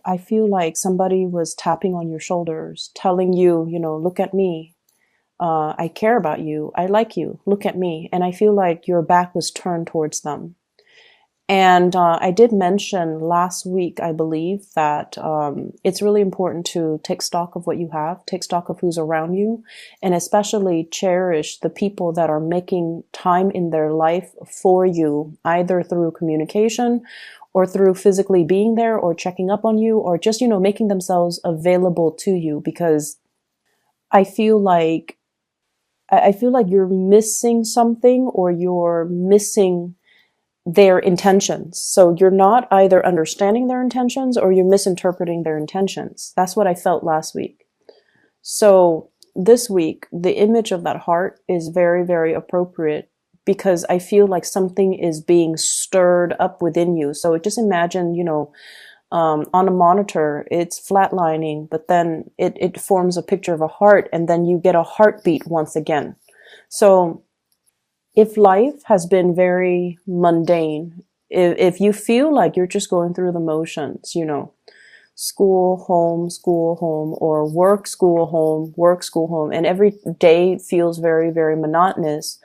I feel like somebody was tapping on your shoulders, telling you, look at me. I care about you. I like you. Look at me. And I feel like your back was turned towards them. And I did mention last week, I believe, that it's really important to take stock of what you have, take stock of who's around you, and especially cherish the people that are making time in their life for you, either through communication or through physically being there or checking up on you or just, making themselves available to you. Because I feel like I feel like you're missing something, or you're missing their intentions. So you're not either understanding their intentions or you're misinterpreting their intentions. That's what I felt last week. So this week, the image of that heart is very, very appropriate, because I feel like something is being stirred up within you. So just imagine, on a monitor, it's flatlining, but then it forms a picture of a heart, and then you get a heartbeat once again. So if life has been very mundane, if you feel like you're just going through the motions, school, home, or work, school, home, and every day feels very, very monotonous,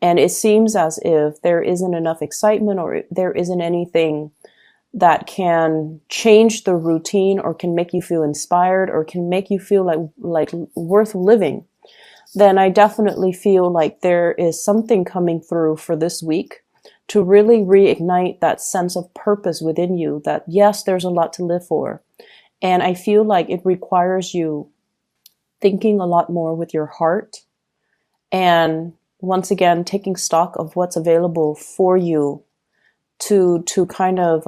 and it seems as if there isn't enough excitement, or there isn't anything that can change the routine, or can make you feel inspired, or can make you feel like worth living, then I definitely feel like there is something coming through for this week to really reignite that sense of purpose within you, that yes, there's a lot to live for. And I feel like it requires you thinking a lot more with your heart, and once again, taking stock of what's available for you to kind of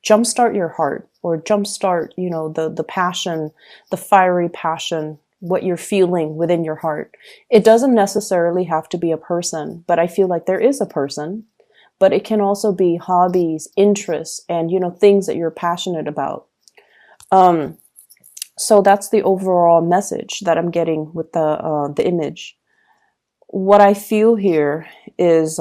jumpstart your heart, or jumpstart, the passion, the fiery passion, what you're feeling within your heart. It doesn't necessarily have to be a person, but I feel like there is a person, but it can also be hobbies, interests, and, things that you're passionate about. So that's the overall message that I'm getting with the image. What I feel here is,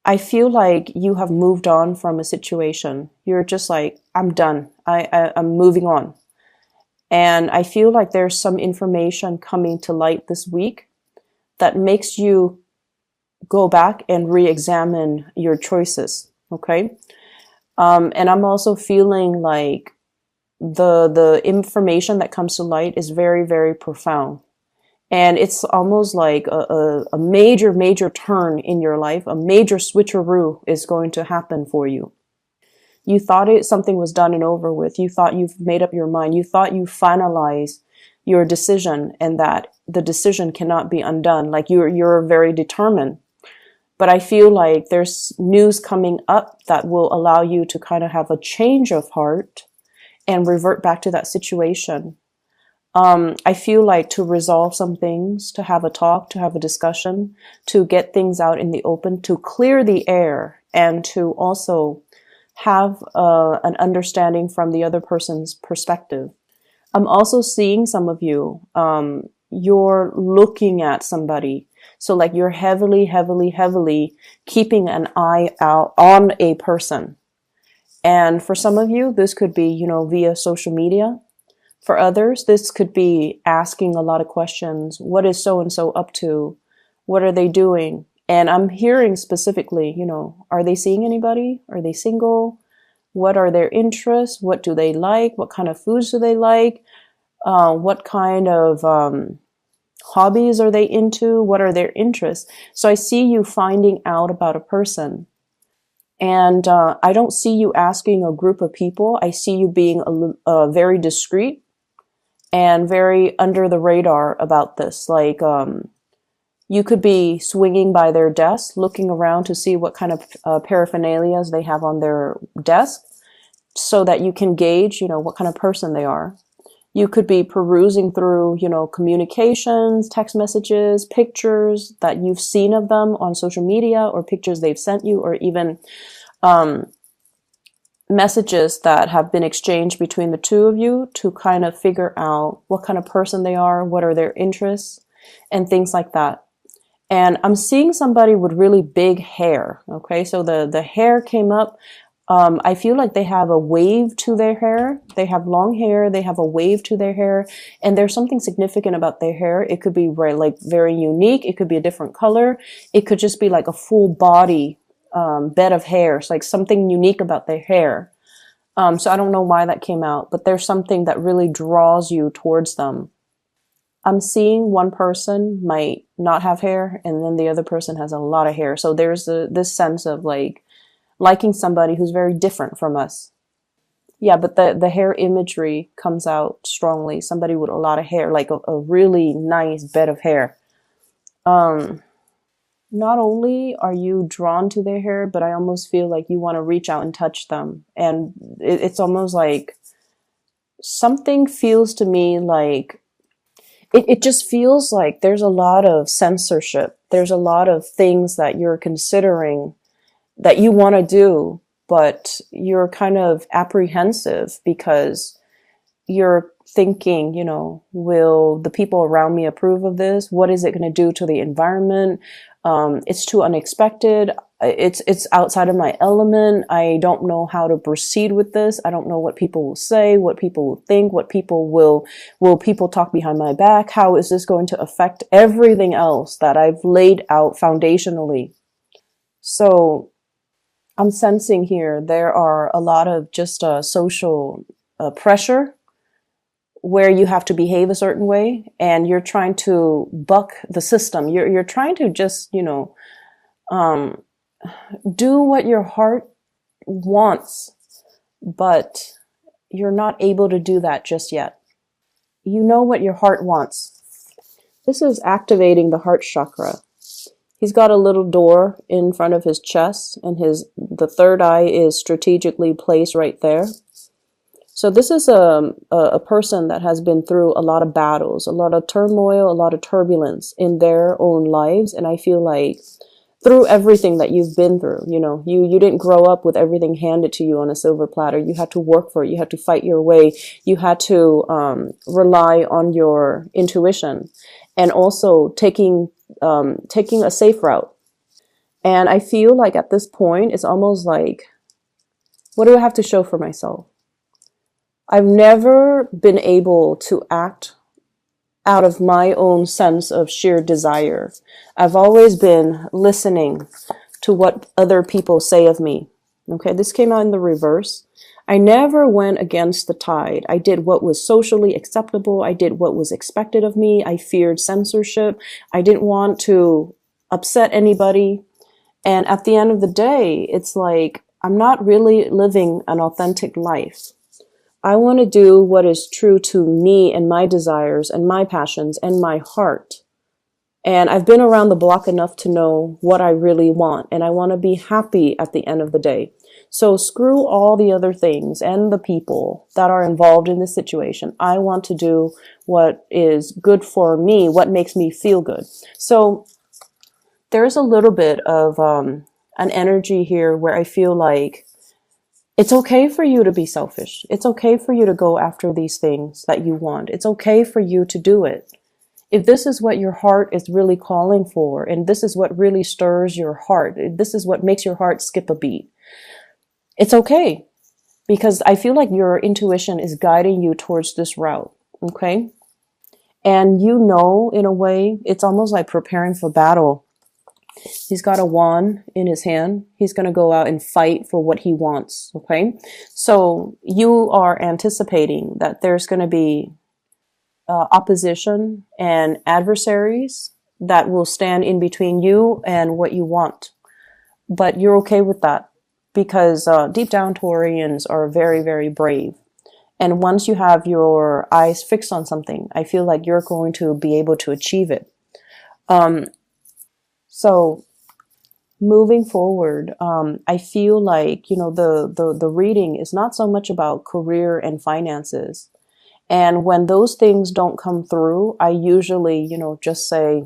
I feel like you have moved on from a situation. You're just like, I'm done. I'm moving on. And I feel like there's some information coming to light this week that makes you go back and re-examine your choices. Okay. And I'm also feeling like the information that comes to light is very, very profound. And it's almost like a major, major turn in your life, a major switcheroo is going to happen for you. You thought something was done and over with. You thought you've made up your mind. You thought you finalized your decision, and that the decision cannot be undone. Like you're very determined. But I feel like there's news coming up that will allow you to kind of have a change of heart and revert back to that situation. I feel like to resolve some things, to have a talk, to have a discussion, to get things out in the open, to clear the air, and to also have an understanding from the other person's perspective. I'm also seeing some of you, you're looking at somebody. So like you're heavily, heavily, heavily keeping an eye out on a person. And for some of you, this could be, via social media. For others, this could be asking a lot of questions. What is so-and-so up to? What are they doing? And I'm hearing specifically, are they seeing anybody? Are they single? What are their interests? What do they like? What kind of foods do they like? What kind of hobbies are they into? What are their interests? So I see you finding out about a person. And I don't see you asking a group of people. I see you being very discreet and very under the radar about this. Like, you could be swinging by their desk, looking around to see what kind of paraphernalias they have on their desk, so that you can gauge, what kind of person they are. You could be perusing through, communications, text messages, pictures that you've seen of them on social media, or pictures they've sent you, or even messages that have been exchanged between the two of you, to kind of figure out what kind of person they are, what are their interests, and things like that. And I'm seeing somebody with really big hair. Okay, so the hair came up. I feel like they have a wave to their hair. They have long hair. They have a wave to their hair, and there's something significant about their hair. It could be very, like, very unique. It could be a different color. It could just be like a full body bed of hair. It's like something unique about their hair. So I don't know why that came out, but there's something that really draws you towards them. I'm seeing one person might not have hair, and then the other person has a lot of hair. So there's this sense of like liking somebody who's very different from us. Yeah, but the hair imagery comes out strongly. Somebody with a lot of hair, like a really nice bed of hair. Um, Not only are you drawn to their hair, but I almost feel like you want to reach out and touch them. And it's almost like something feels to me like it just feels like there's a lot of censorship. There's a lot of things that you're considering that you want to do, but you're kind of apprehensive because you're thinking, will the people around me approve of this? What is it going to do to the environment? It's too unexpected. It's outside of my element. I don't know how to proceed with this. I don't know what people will say, what people will think, what people will people talk behind my back? How is this going to affect everything else that I've laid out foundationally? So I'm sensing here there are a lot of just social pressure where you have to behave a certain way, and you're trying to buck the system. You're trying to just um, do what your heart wants, but you're not able to do that just yet. You know what your heart wants. This is activating the heart chakra. He's got a little door in front of his chest, and the third eye is strategically placed right there. So this is a person that has been through a lot of battles, a lot of turmoil, a lot of turbulence in their own lives. And I feel like through everything that you've been through, you didn't grow up with everything handed to you on a silver platter. You had to work for it. You had to fight your way. You had to rely on your intuition, and also taking a safe route. And I feel like at this point, it's almost like, what do I have to show for myself? I've never been able to act out of my own sense of sheer desire. I've always been listening to what other people say of me. Okay, this came out in the reverse. I never went against the tide. I did what was socially acceptable. I did what was expected of me. I feared censorship. I didn't want to upset anybody. And at the end of the day, it's like, I'm not really living an authentic life. I want to do what is true to me and my desires and my passions and my heart. And I've been around the block enough to know what I really want. And I want to be happy at the end of the day. So screw all the other things and the people that are involved in this situation. I want to do what is good for me, what makes me feel good. So there's a little bit of an energy here where I feel like it's okay for you to be selfish. It's okay for you to go after these things that you want. It's okay for you to do it. If this is what your heart is really calling for, and this is what really stirs your heart, this is what makes your heart skip a beat, it's okay. Because I feel like your intuition is guiding you towards this route, okay? And in a way, it's almost like preparing for battle. He's got a wand in his hand. He's going to go out and fight for what he wants. Okay. So you are anticipating that there's going to be opposition and adversaries that will stand in between you and what you want. But you're okay with that because deep down Taurians are very, very brave. And once you have your eyes fixed on something, I feel like you're going to be able to achieve it. So moving forward, I feel like, the reading is not so much about career and finances. And when those things don't come through, I usually, just say,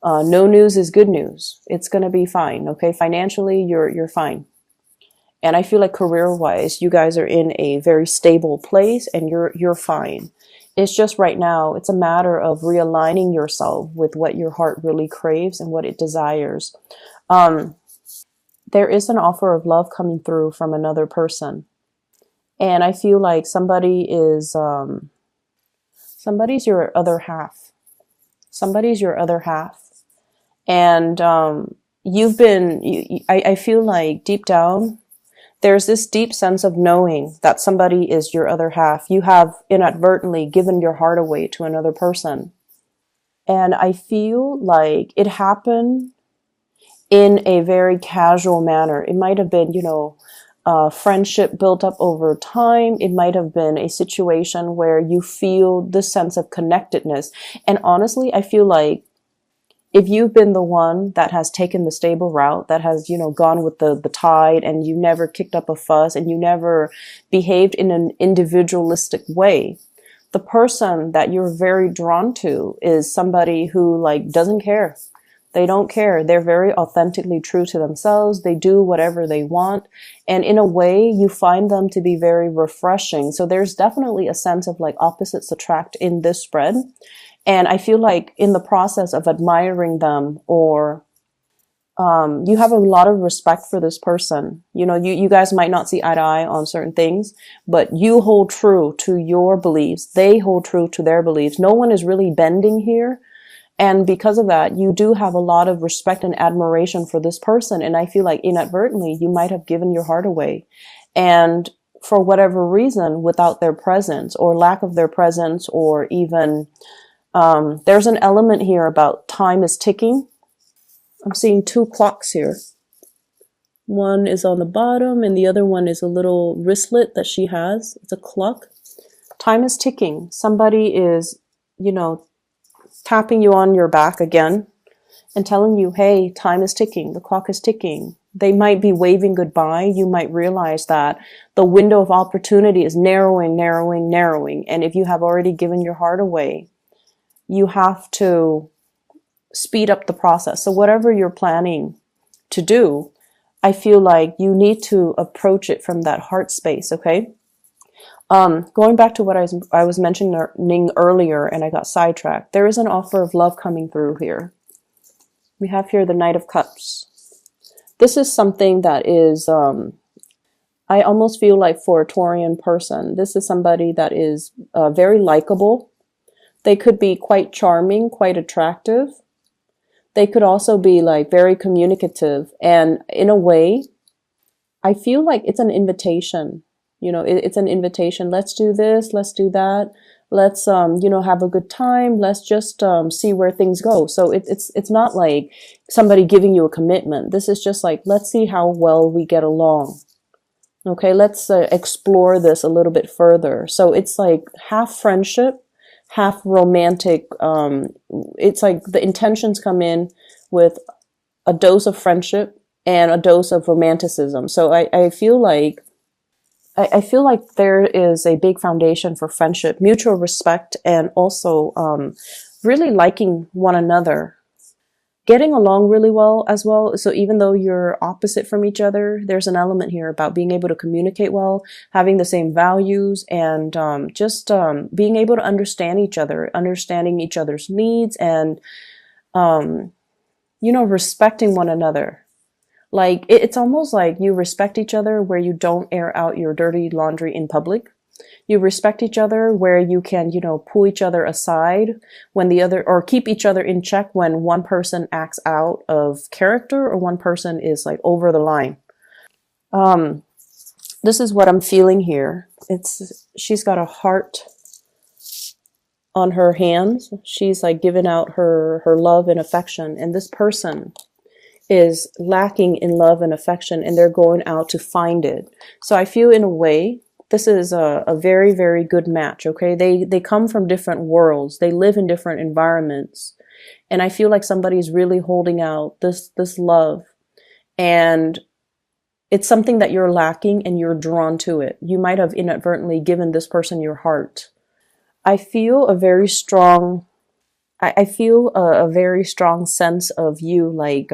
no news is good news. It's going to be fine. Okay. Financially, you're fine. And I feel like career-wise, you guys are in a very stable place and you're fine. It's just right now, it's a matter of realigning yourself with what your heart really craves and what it desires. there is an offer of love coming through from another person. And I feel like somebody's your other half. Somebody's your other half. And I feel like deep down, there's this deep sense of knowing that somebody is your other half. You have inadvertently given your heart away to another person. And I feel like it happened in a very casual manner. It might have been, friendship built up over time. It might have been a situation where you feel this sense of connectedness. And honestly, I feel like if you've been the one that has taken the stable route, that has, gone with the tide, and you never kicked up a fuss, and you never behaved in an individualistic way, the person that you're very drawn to is somebody who like doesn't care. They don't care. They're very authentically true to themselves. They do whatever they want. And in a way, you find them to be very refreshing. So there's definitely a sense of like opposites attract in this spread. And I feel like in the process of admiring them, or you have a lot of respect for this person. You guys might not see eye to eye on certain things, but you hold true to your beliefs. They hold true to their beliefs. No one is really bending here. And because of that, you do have a lot of respect and admiration for this person. And I feel like inadvertently, you might have given your heart away. And for whatever reason, without their presence or lack of their presence, or even, there's an element here about time is ticking. I'm seeing two clocks here. One is on the bottom and the other one is a little wristlet that she has. It's a clock. Time is ticking. Somebody is, tapping you on your back again and telling you, hey, time is ticking. The clock is ticking. They might be waving goodbye. You might realize that the window of opportunity is narrowing, narrowing, narrowing. And if you have already given your heart away, you have to speed up the process. So whatever you're planning to do, I feel like you need to approach it from that heart space, okay? Going back to what I was mentioning earlier, and I got sidetracked, there is an offer of love coming through here. We have here the Knight of Cups. This is something that is, I almost feel like for a Taurian person, this is somebody that is very likable. They could be quite charming, quite attractive. They could also be like very communicative. And in a way, I feel like it's an invitation. It's an invitation. Let's do this. Let's do that. Let's, have a good time. Let's just see where things go. So it's not like somebody giving you a commitment. This is just like, let's see how well we get along. Okay, let's explore this a little bit further. So it's like half friendship, half romantic. It's like the intentions come in with a dose of friendship and a dose of romanticism. So I feel like there is a big foundation for friendship, mutual respect, and also really liking one another, getting along really well as well. So even though you're opposite from each other, there's an element here about being able to communicate well, having the same values, and just being able to understand each other, understanding each other's needs, and respecting one another. Like, it's almost like you respect each other where you don't air out your dirty laundry in public. You respect each other where you can, pull each other aside when or keep each other in check when one person acts out of character or one person is like over the line. This is what I'm feeling here. She's got a heart on her hands. She's like giving out her love and affection. And this person is lacking in love and affection, and they're going out to find it. So I feel in a way, this is a very, very good match, okay? They come from different worlds. They live in different environments. And I feel like somebody's really holding out this love. And it's something that you're lacking and you're drawn to it. You might have inadvertently given this person your heart. I feel a very strong sense of you like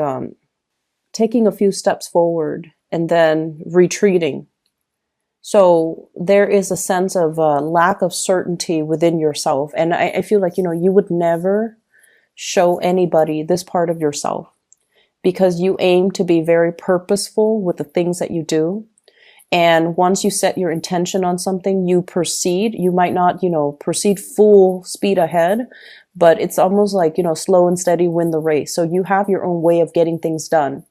taking a few steps forward and then retreating. So there is a sense of lack of certainty within yourself. And I feel like, you would never show anybody this part of yourself. because you aim to be very purposeful with the things that you do. And once you set your intention on something, you proceed. You might not, proceed full speed ahead, but it's almost like, slow and steady win the race. So you have your own way of getting things done.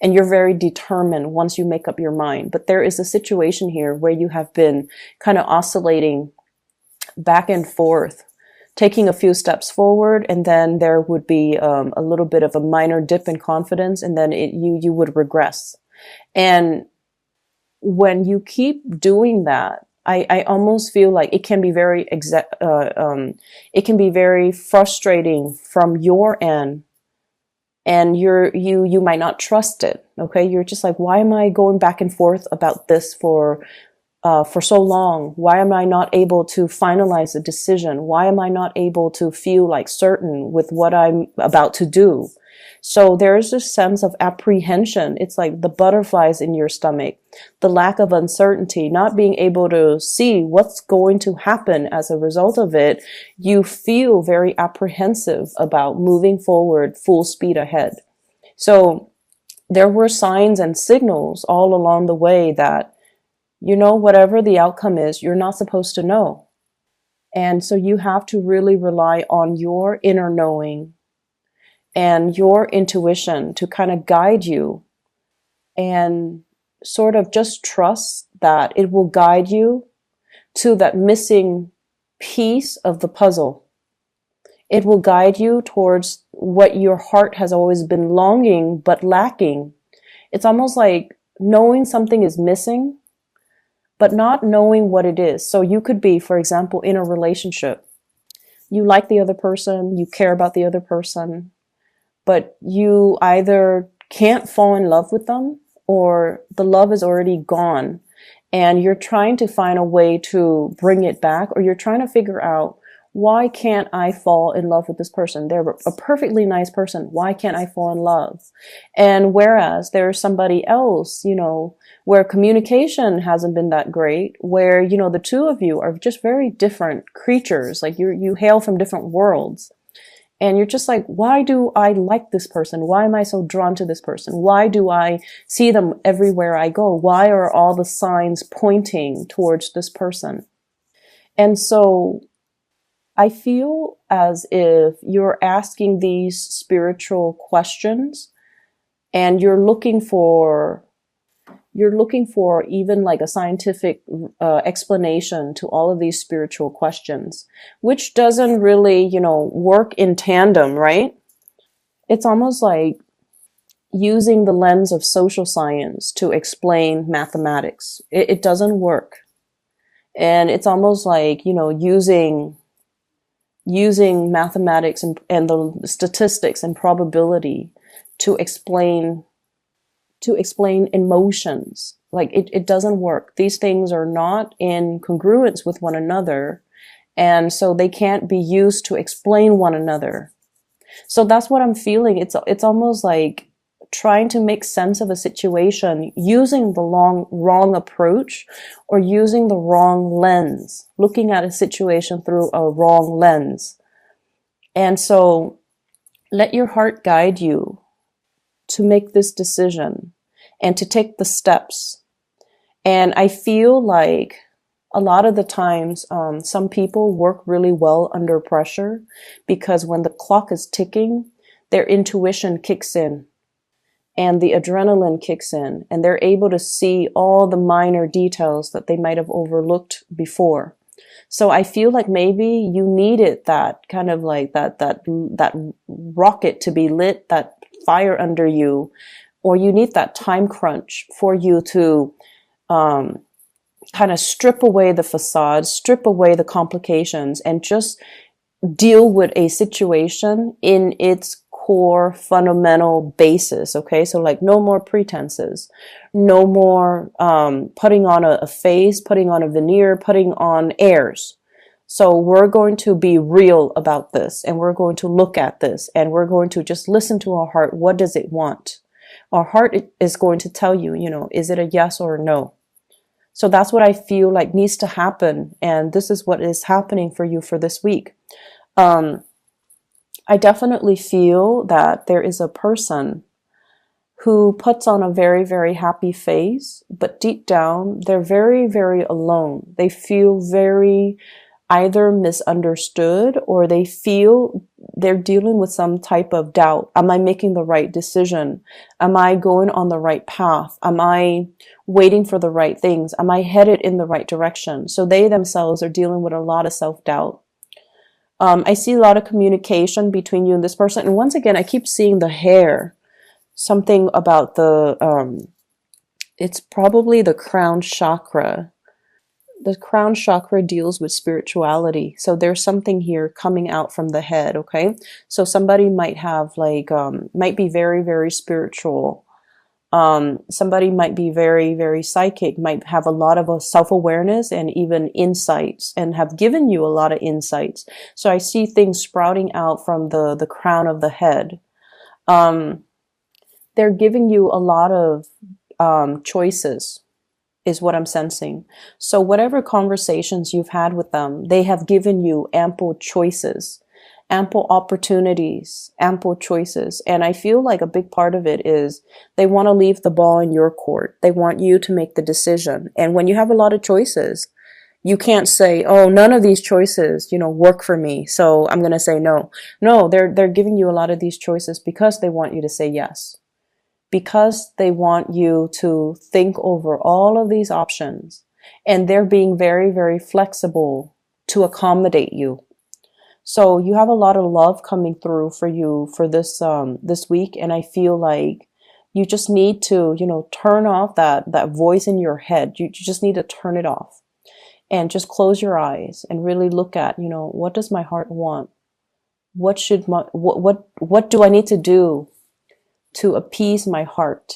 And you're very determined once you make up your mind. But there is a situation here where you have been kind of oscillating back and forth, taking a few steps forward, and then there would be a little bit of a minor dip in confidence, and then you would regress. And when you keep doing that, I almost feel like it can be very it can be very frustrating from your end, and you might not trust it. Okay, you're just like, why am I going back and forth about this for so long? Why am I not able to finalize a decision? Why am I not able to feel like certain with what I'm about to do? So there is this sense of apprehension. It's like the butterflies in your stomach, the lack of uncertainty, not being able to see what's going to happen as a result of it. You feel very apprehensive about moving forward full speed ahead. So there were signs and signals all along the way that, whatever the outcome is, you're not supposed to know. And so you have to really rely on your inner knowing and your intuition to kind of guide you, and sort of just trust that it will guide you to that missing piece of the puzzle. It will guide you towards what your heart has always been longing but lacking. It's almost like knowing something is missing, but not knowing what it is. So you could be, for example, in a relationship. You like the other person, you care about the other person, but you either can't fall in love with them, or the love is already gone and you're trying to find a way to bring it back, or you're trying to figure out, why can't I fall in love with this person? They're a perfectly nice person. Why can't I fall in love? And whereas there's somebody else, where communication hasn't been that great, where, the two of you are just very different creatures, like you hail from different worlds. And you're just like, why do I like this person? Why am I so drawn to this person? Why do I see them everywhere I go? Why are all the signs pointing towards this person? And so I feel as if you're asking these spiritual questions, and you're looking for even like a scientific explanation to all of these spiritual questions, which doesn't really, work in tandem, right? It's almost like using the lens of social science to explain mathematics. It doesn't work. And it's almost like, using mathematics and the statistics and probability to explain emotions. Like it doesn't work. These things are not in congruence with one another, and so they can't be used to explain one another. So that's what I'm feeling. It's almost like trying to make sense of a situation using the wrong approach, or using the wrong lens, looking at a situation through a wrong lens. And so let your heart guide you to make this decision and to take the steps. And I feel like a lot of the times, some people work really well under pressure, because when the clock is ticking, their intuition kicks in and the adrenaline kicks in, and they're able to see all the minor details that they might have overlooked before. So I feel like maybe you needed that kind of like that rocket to be lit, that fire under you, or you need that time crunch for you to kind of strip away the facade, strip away the complications, and just deal with a situation in its core fundamental basis. Okay, so like no more pretenses, no more putting on a face, putting on a veneer, putting on airs. So we're going to be real about this, and we're going to look at this, and we're going to just listen to our heart. What does it want? Our heart is going to tell you, is it a yes or a no? So that's what I feel like needs to happen. And this is what is happening for you for this week. I definitely feel that there is a person who puts on a very, very happy face, but deep down, they're very, very alone. They feel very either misunderstood, or they feel they're dealing with some type of doubt. Am I making the right decision? Am I going on the right path? Am I waiting for the right things? Am I headed in the right direction? So they themselves are dealing with a lot of self-doubt. I see a lot of communication between you and this person. And once again, I keep seeing the hair. Something about it's probably the crown chakra. The crown chakra deals with spirituality. So there's something here coming out from the head, okay? So somebody might have might be very, very spiritual. Somebody might be very, very psychic, might have a lot of self-awareness and even insights, and have given you a lot of insights. So I see things sprouting out from the crown of the head. They're giving you a lot of choices, is what I'm sensing. So whatever conversations you've had with them, they have given you ample choices, ample opportunities, ample choices. And I feel like a big part of it is they want to leave the ball in your court. They want you to make the decision. And when you have a lot of choices, you can't say, oh, none of these choices, work for me, so I'm going to say no. No, they're giving you a lot of these choices because they want you to say yes. Because they want you to think over all of these options, and they're being very, very flexible to accommodate you. So you have a lot of love coming through for you for this week, and I feel like you just need to, turn off that voice in your head. You just need to turn it off and just close your eyes and really look at, what does my heart want? What do I need to do to appease my heart?